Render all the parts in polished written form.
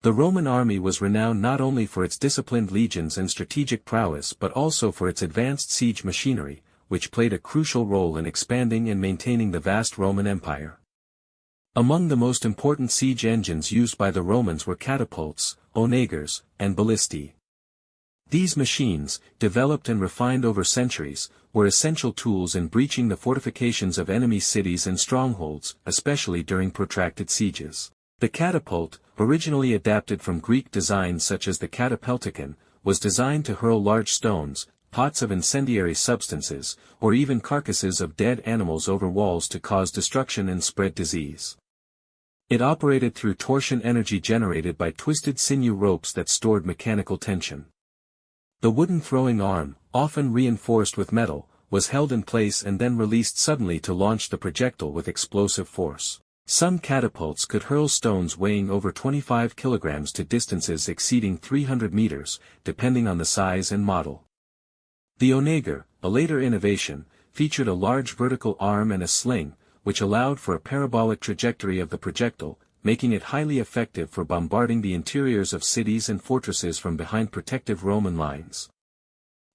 The Roman army was renowned not only for its disciplined legions and strategic prowess but also for its advanced siege machinery, which played a crucial role in expanding and maintaining the vast Roman Empire. Among the most important siege engines used by the Romans were catapults, onagers, and ballistae. These machines, developed and refined over centuries, were essential tools in breaching the fortifications of enemy cities and strongholds, especially during protracted sieges. The catapult, originally adapted from Greek designs such as the catapulticon, was designed to hurl large stones, pots of incendiary substances, or even carcasses of dead animals over walls to cause destruction and spread disease. It operated through torsion energy generated by twisted sinew ropes that stored mechanical tension. The wooden throwing arm, often reinforced with metal, was held in place and then released suddenly to launch the projectile with explosive force. Some catapults could hurl stones weighing over 25 kilograms to distances exceeding 300 meters, depending on the size and model. The onager, a later innovation, featured a large vertical arm and a sling, which allowed for a parabolic trajectory of the projectile, making it highly effective for bombarding the interiors of cities and fortresses from behind protective Roman lines.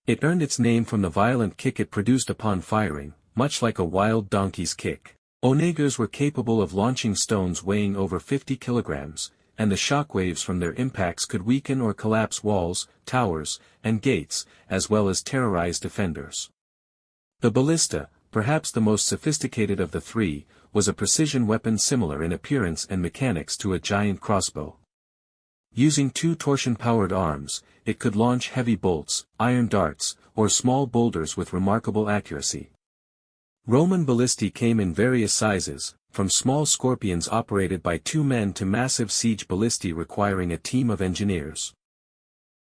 It earned its name from the violent kick it produced upon firing, much like a wild donkey's kick. Onagers were capable of launching stones weighing over 50 kilograms, and the shockwaves from their impacts could weaken or collapse walls, towers, and gates, as well as terrorize defenders. The ballista, perhaps the most sophisticated of the three, was a precision weapon similar in appearance and mechanics to a giant crossbow. Using two torsion-powered arms, it could launch heavy bolts, iron darts, or small boulders with remarkable accuracy. Roman ballistae came in various sizes, from small scorpions operated by 2 men to massive siege ballistae requiring a team of engineers.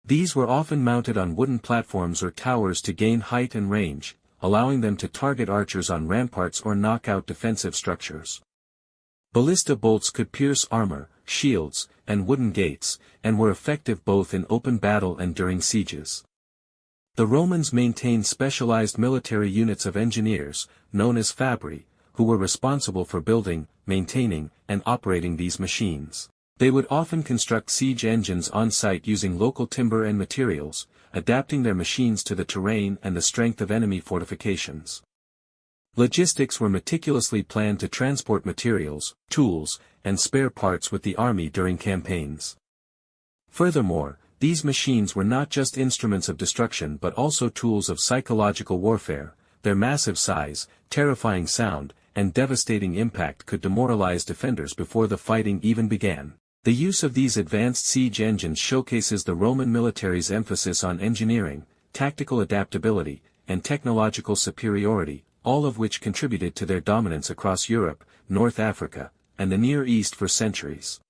These were often mounted on wooden platforms or towers to gain height and range, allowing them to target archers on ramparts or knock out defensive structures. Ballista bolts could pierce armor, shields, and wooden gates, and were effective both in open battle and during sieges. The Romans maintained specialized military units of engineers, known as fabri, who were responsible for building, maintaining, and operating these machines. They would often construct siege engines on site using local timber and materials, adapting their machines to the terrain and the strength of enemy fortifications. Logistics were meticulously planned to transport materials, tools, and spare parts with the army during campaigns. Furthermore, these machines were not just instruments of destruction but also tools of psychological warfare. Their massive size, terrifying sound, and devastating impact could demoralize defenders before the fighting even began. The use of these advanced siege engines showcases the Roman military's emphasis on engineering, tactical adaptability, and technological superiority, all of which contributed to their dominance across Europe, North Africa, and the Near East for centuries.